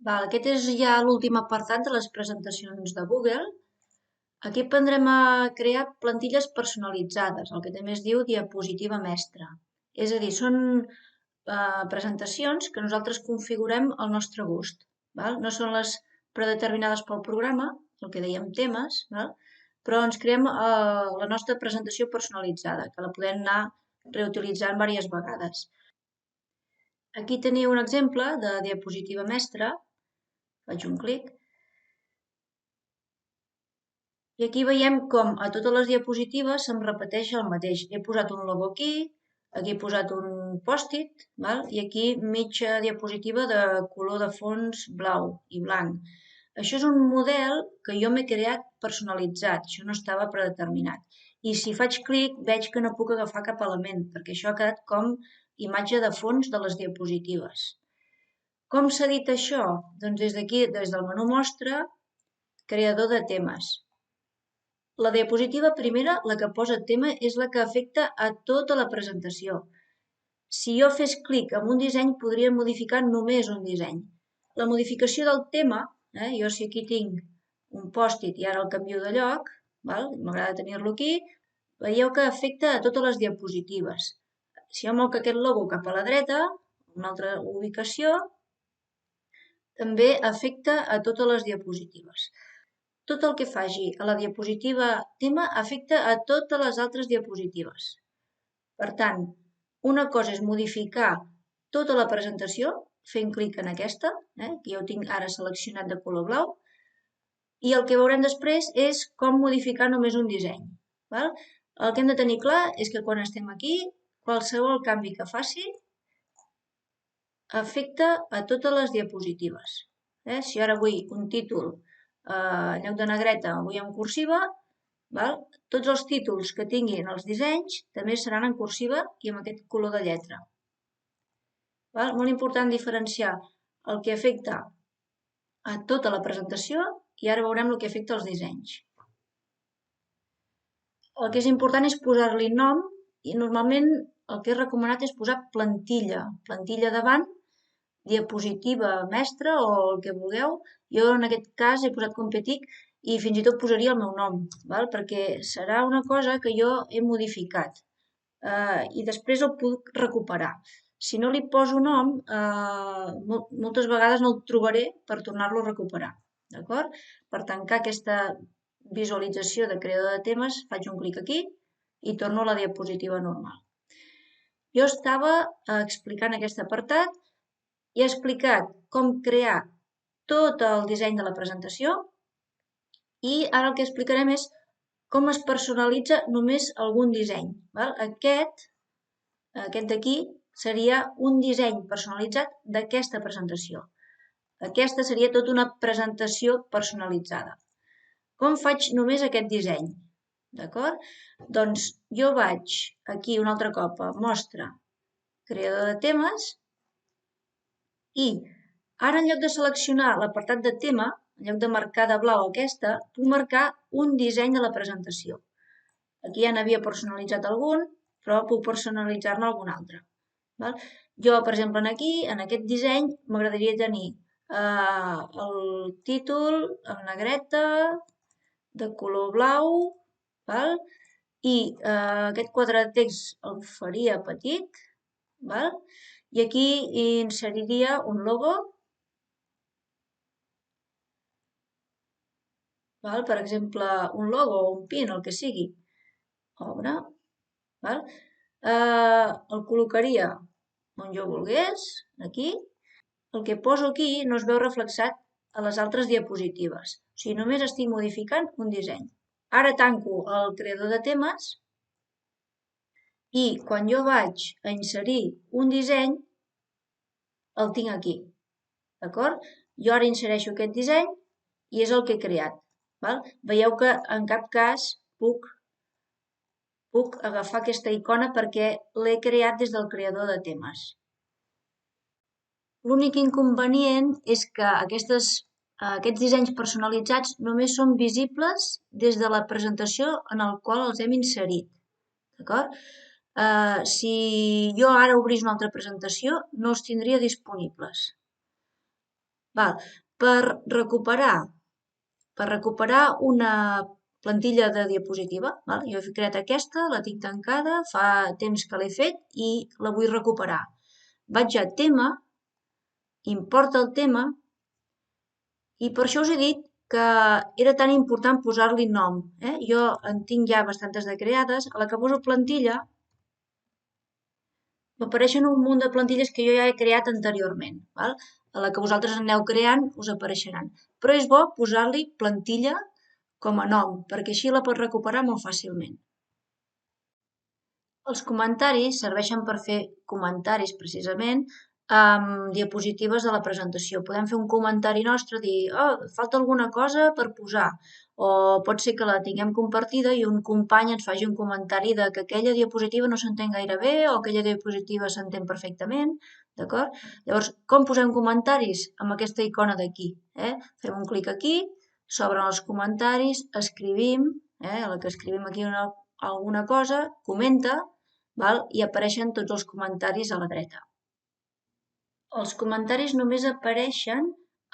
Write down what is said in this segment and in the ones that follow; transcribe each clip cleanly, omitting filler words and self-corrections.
Aquest és ja l'últim apartat de les presentacions de Google. Aquí aprendrem a crear plantilles personalitzades, el que també es diu diapositiva mestra. És a dir, són presentacions que nosaltres configurem al nostre gust. No són les predeterminades pel programa, el que dèiem temes, però ens creem la nostra presentació personalitzada, que la podem anar reutilitzant diverses vegades. Aquí teniu un exemple de diapositiva mestra. Faig un clic. I aquí veiem com a totes les diapositives se'm repeteix el mateix. He posat un logo aquí he posat un pòst-it, i aquí mitja diapositiva de color de fons blau i blanc. Això és un model que jo m'he creat personalitzat, això no estava predeterminat. I si faig clic veig que no puc agafar cap element, perquè això ha quedat com imatge de fons de les diapositives. Com s'ha dit això? Doncs des d'aquí, des del menú Mostra, creador de temes. La diapositiva primera, la que posa tema, és la que afecta a tota la presentació. Si jo fes clic en un disseny, podria modificar només un disseny. La modificació del tema, jo si aquí tinc un pòst-it i ara el canvio de lloc, m'agrada tenir-lo aquí, veieu que afecta a totes les diapositives. Si jo moc aquest logo cap a la dreta, una altra ubicació, també afecta a totes les diapositives. Tot el que faci a la diapositiva tema afecta a totes les altres diapositives. Per tant, una cosa és modificar tota la presentació fent clic en aquesta, que jo ho tinc ara seleccionat de color blau, i el que veurem després és com modificar només un disseny. El que hem de tenir clar és que quan estem aquí, qualsevol canvi que faci afecta a totes les diapositives. Si ara vull un títol en lloc de negreta vull en cursiva, tots els títols que tinguin els dissenys també seran en cursiva i amb aquest color de lletra. Molt important diferenciar el que afecta a tota la presentació i ara veurem el que afecta als dissenys. El que és important és posar-li nom i normalment el que és recomanat és posar plantilla davant, diapositiva mestra o el que vulgueu. Jo en aquest cas he posat Competic i fins i tot posaria el meu nom, perquè serà una cosa que jo he modificat i després el puc recuperar. Si no li poso nom, moltes vegades no el trobaré per tornar-lo a recuperar. D'acord? Per tancar aquesta visualització de creador de temes, faig un clic aquí i torno a la diapositiva normal. Jo estava explicant aquest apartat i he explicat com crear tot el disseny de la presentació i ara el que explicarem és com es personalitza només algun disseny. Aquest d'aquí seria un disseny personalitzat d'aquesta presentació. Aquesta seria tota una presentació personalitzada. Com faig només aquest disseny? D'acord? Doncs jo vaig aquí un altre cop a Mostra, creador de temes, i ara en lloc de seleccionar l'apartat de tema, en lloc de marcar de blau aquesta, puc marcar un disseny de la presentació. Aquí ja n'havia personalitzat algun, però puc personalitzar-ne algun altre. Jo, per exemple, aquí, en aquest disseny, m'agradaria tenir el títol en negreta, de color blau, i aquest quadre de text el faria petit, i aquí inseriria un logo, per exemple, un logo o un pin, el que sigui, obre, el col·locaria on jo volgués, aquí. El que poso aquí no es veu reflexat a les altres diapositives, o sigui, només estic modificant un disseny. Ara tanco el creador de temes i quan jo vaig a inserir un disseny, el tinc aquí, d'acord? Jo ara insereixo aquest disseny i és el que he creat. Veieu que en cap cas puc agafar aquesta icona perquè l'he creat des del creador de temes. L'únic inconvenient és que aquests dissenys personalitzats només són visibles des de la presentació en la qual els hem inserit. D'acord? Si jo ara obrís una altra presentació, no els tindria disponibles. Val. Per recuperar una plantilla de diapositiva, val? Jo he creat aquesta, la tinc tancada, fa temps que l'he fet i la vull recuperar. Vaig a tema, importa el tema, i per això us he dit que era tan important posar-li nom. Jo en tinc ja bastantes de creades, a la que poso plantilla m'apareixen un munt de plantilles que jo ja he creat anteriorment. Val? A la que vosaltres aneu creant us apareixeran. Però és bo posar-li plantilla com a nom, perquè així la pots recuperar molt fàcilment. Els comentaris serveixen per fer comentaris, precisament, amb diapositives de la presentació. Podem fer un comentari nostre, dir, falta alguna cosa per posar, o pot ser que la tinguem compartida i un company ens faci un comentari de que aquella diapositiva no s'entén gaire bé o aquella diapositiva s'entén perfectament, d'acord? Llavors, com posem comentaris? Amb aquesta icona d'aquí. Fem un clic aquí, s'obren els comentaris, escrivim, a la que escrivim aquí alguna cosa, comenta, val? I apareixen tots els comentaris a la dreta. Els comentaris només apareixen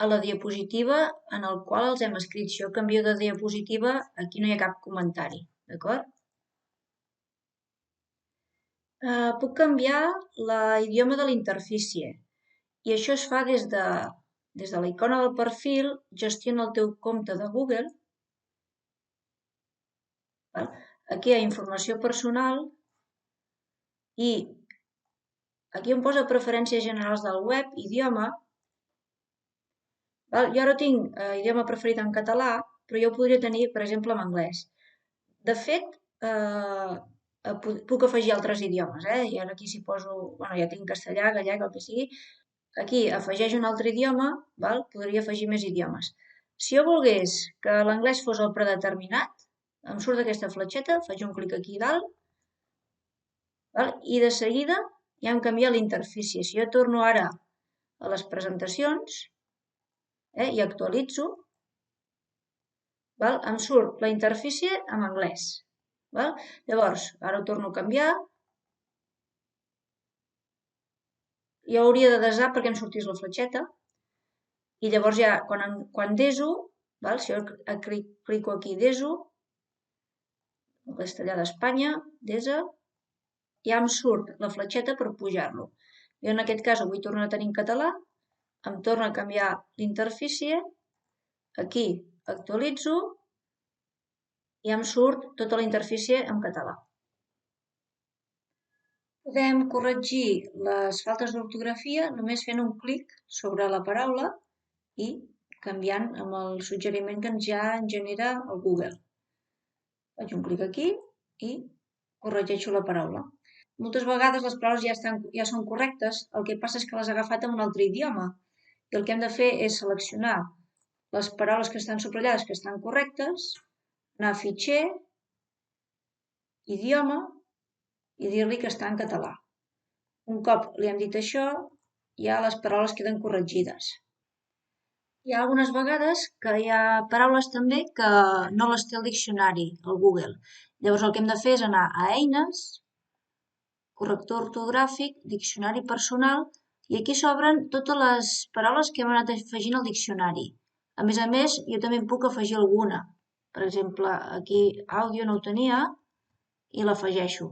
a la diapositiva en el qual els hem escrit. Si jo canvio de diapositiva, aquí no hi ha cap comentari, d'acord? Puc canviar l'idioma de la interfície i això es fa des de la icona del perfil, gestiona el teu compte de Google. Val? Aquí hi ha informació personal i aquí em posa preferències generals del web, idioma. Jo ara tinc idioma preferit en català, però jo ho podria tenir, per exemple, en anglès. De fet, puc afegir altres idiomes, i ara aquí si poso, ja tinc castellà, gallec, el que sigui. Aquí afegeix un altre idioma, podria afegir més idiomes. Si jo volgués que l'anglès fos el predeterminat, em surt aquesta fletxeta, faig un clic aquí dalt, i de seguida ja em canvia l'interfície. Si jo torno ara a les presentacions i actualitzo, em surt la interfície en anglès. Llavors, ara ho torno a canviar. Jo hauria de desar perquè em sortís la fletxeta. I llavors ja, quan deso, si jo clico aquí deso, el castellà d'Espanya, desa, ja em surt la fletxeta per pujar-lo. Jo en aquest cas ho vull tornar a tenir en català, em torna a canviar l'interfície, aquí actualitzo i em surt tota la interfície en català. Podem corregir les faltes d'ortografia només fent un clic sobre la paraula i canviant amb el suggeriment que ja ens genera el Google. Faig un clic aquí i corregeixo la paraula. Moltes vegades les paraules ja són correctes, el que passa és que les he agafat en un altre idioma i el que hem de fer és seleccionar les paraules que estan subratllades que estan correctes, anar a fitxer, idioma i dir-li que està en català. Un cop li hem dit això, ja les paraules queden corregides. Hi ha algunes vegades que hi ha paraules també que no les té el diccionari, el Google. Llavors el que hem de fer és anar a eines, corrector ortogràfic, diccionari personal, i aquí s'obren totes les paraules que hem anat afegint al diccionari. A més, jo també en puc afegir alguna. Per exemple, aquí àudio no ho tenia i l'afegeixo.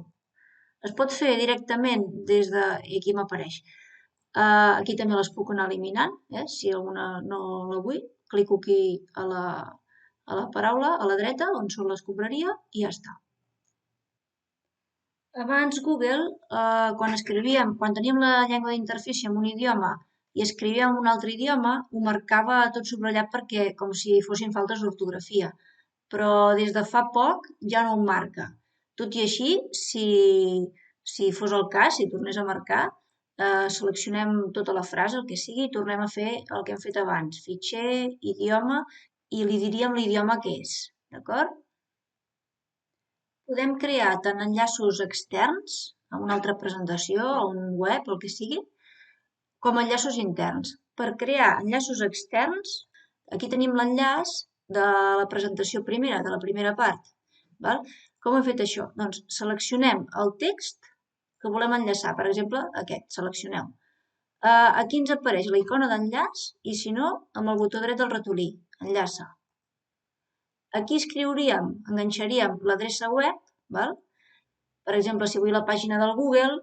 Es pot fer directament des de... i aquí m'apareix. Aquí també les puc anar eliminant, si alguna no la vull. Clico aquí a la paraula, a la dreta, on són l'escombraria, i ja està. Abans Google, quan teníem la llengua d'interfície en un idioma i escrivíem en un altre idioma, ho marcava tot subratllat perquè com si fossin faltes d'ortografia. Però des de fa poc ja no ho marca. Tot i així, si fos el cas, si tornés a marcar, seleccionem tota la frase, el que sigui, i tornem a fer el que hem fet abans. Fitxer, idioma, i li diríem l'idioma que és, d'acord? Podem crear tant enllaços externs a una altra presentació, a un web, el que sigui, com enllaços interns. Per crear enllaços externs, aquí tenim l'enllaç de la presentació primera, de la primera part. Com hem fet això? Doncs seleccionem el text que volem enllaçar, per exemple, aquest, seleccioneu. Aquí ens apareix la icona d'enllaç i, si no, amb el botó dret del ratolí, enllaça. Aquí enganxaríem l'adreça web, val? Per exemple, si vull la pàgina del Google,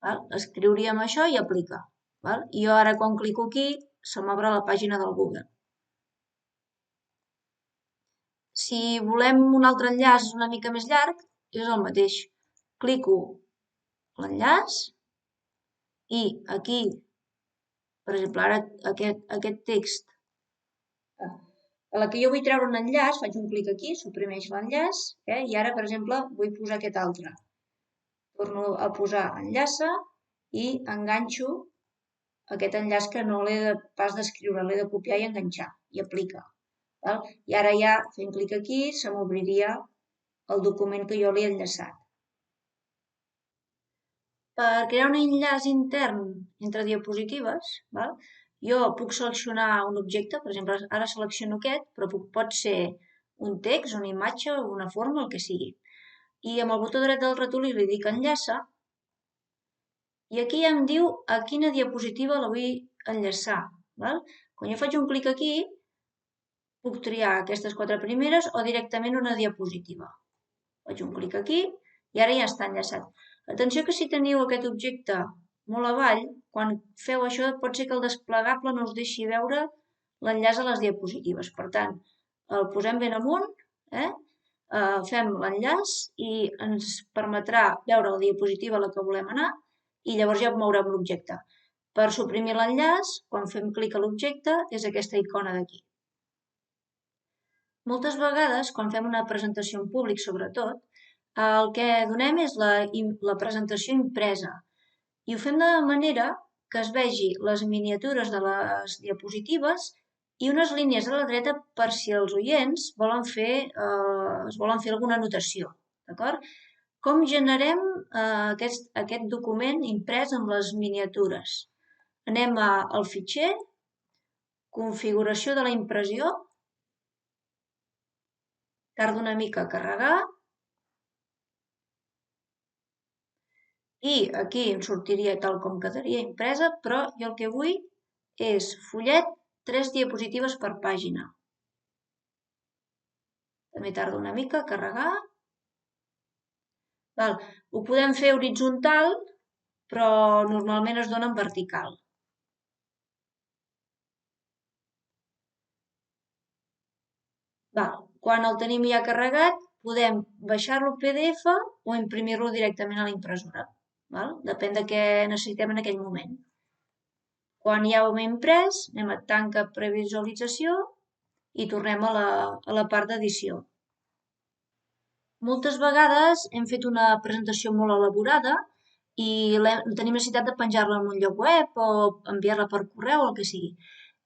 val? Escriuríem això i aplica. Val? I jo ara quan clico aquí se m'obre la pàgina del Google. Si volem un altre enllaç una mica més llarg, és el mateix. Clico l'enllaç i aquí, per exemple, ara aquest text, a la que jo vull treure un enllaç, faig un clic aquí, suprimeix l'enllaç, i ara, per exemple, vull posar aquest altre. Torno a posar enllaça i enganxo aquest enllaç que no l'he pas d'escriure, l'he de copiar i enganxar, i aplica. Val? I ara ja, fent clic aquí, se m'obriria el document que jo li he enllaçat. Per crear un enllaç intern entre diapositives, val? Jo puc seleccionar un objecte, per exemple, ara selecciono aquest, però pot ser un text, una imatge, una forma, el que sigui. I amb el botó dret del ratolí li dic enllaça, i aquí ja em diu a quina diapositiva la vull enllaçar. Val? Quan jo faig un clic aquí, puc triar aquestes 4 primeres o directament una diapositiva. Faig un clic aquí i ara ja està enllaçat. Atenció que si teniu aquest objecte molt avall, quan feu això pot ser que el desplegable no us deixi veure l'enllaç a les diapositives. Per tant, el posem ben amunt, fem l'enllaç i ens permetrà veure la diapositiva a la que volem anar i llavors ja mourem l'objecte. Per suprimir l'enllaç, quan fem clic a l'objecte, és aquesta icona d'aquí. Moltes vegades, quan fem una presentació en públic, sobretot, el que donem és la presentació impresa i ho fem de manera que es vegi les miniatures de les diapositives i unes línies a la dreta per si els oients es volen fer alguna anotació. D'acord? Com generem aquest document imprès amb les miniatures? Anem al fitxer, configuració de la impressió, tarda una mica a carregar i aquí em sortiria tal com quedaria impresa, però jo el que vull és fullet, 3 diapositives per pàgina. També tarda una mica a carregar. Ho podem fer horitzontal, però normalment es dona en vertical. Quan el tenim ja carregat, podem baixar-lo PDF o imprimir-lo directament a la impressora. Depèn de què necessitem en aquell moment. Quan ja ho hem imprès, anem a tanca previsualització i tornem a la part d'edició. Moltes vegades hem fet una presentació molt elaborada i tenim necessitat de penjar-la en un lloc web o enviar-la per correu o el que sigui.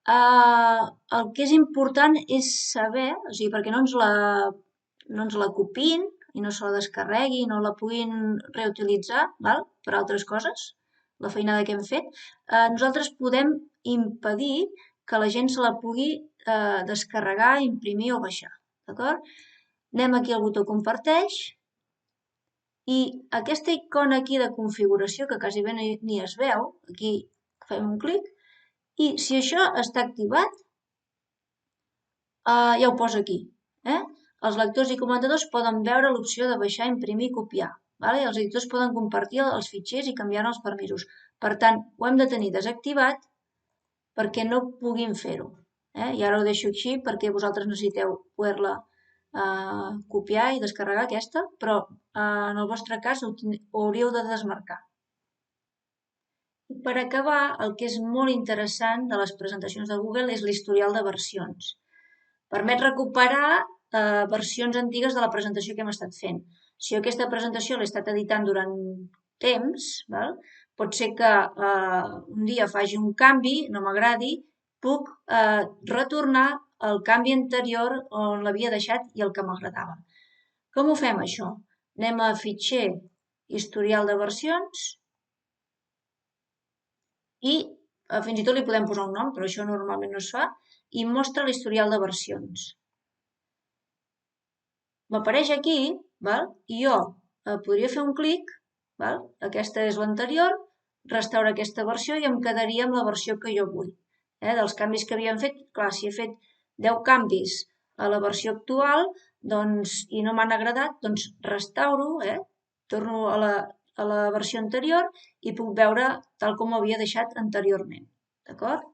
El que és important és saber, o sigui, perquè no ens la copiïn i no se la descarregui, no la puguin reutilitzar per altres coses, la feinada que hem fet, nosaltres podem impedir que la gent se la pugui descarregar, imprimir o baixar. D'acord? Anem aquí al botó comparteix i aquesta icona aquí de configuració, que quasi bé ni es veu, aquí fem un clic, i si això està activat, ja ho poso aquí. Els lectors i comentadors poden veure l'opció de baixar, imprimir i copiar. I els editors poden compartir els fitxers i canviar-ne els permisos. Per tant, ho hem de tenir desactivat perquè no puguin fer-ho. I ara ho deixo així perquè vosaltres necessiteu poder-la copiar i descarregar aquesta, però en el vostre cas ho hauríeu de desmarcar. I per acabar, el que és molt interessant de les presentacions de Google és l'historial de versions. Permet recuperar versions antigues de la presentació que hem estat fent. Si jo aquesta presentació l'he estat editant durant temps, pot ser que un dia faci un canvi, no m'agradi, puc retornar al canvi anterior on l'havia deixat i el que m'agradava. Com ho fem, això? Anem a fitxer, historial de versions, i fins i tot li podem posar un nom, però això normalment no es fa, i mostra l'historial de versions. M'apareix aquí, i jo podria fer un clic, val? Aquesta és l'anterior, restaurar aquesta versió i em quedaria amb la versió que jo vull. Dels canvis que havíem fet, clar, si he fet 10 canvis a la versió actual i no m'han agradat, doncs restauro, torno a la versió anterior i puc veure tal com ho havia deixat anteriorment. D'acord?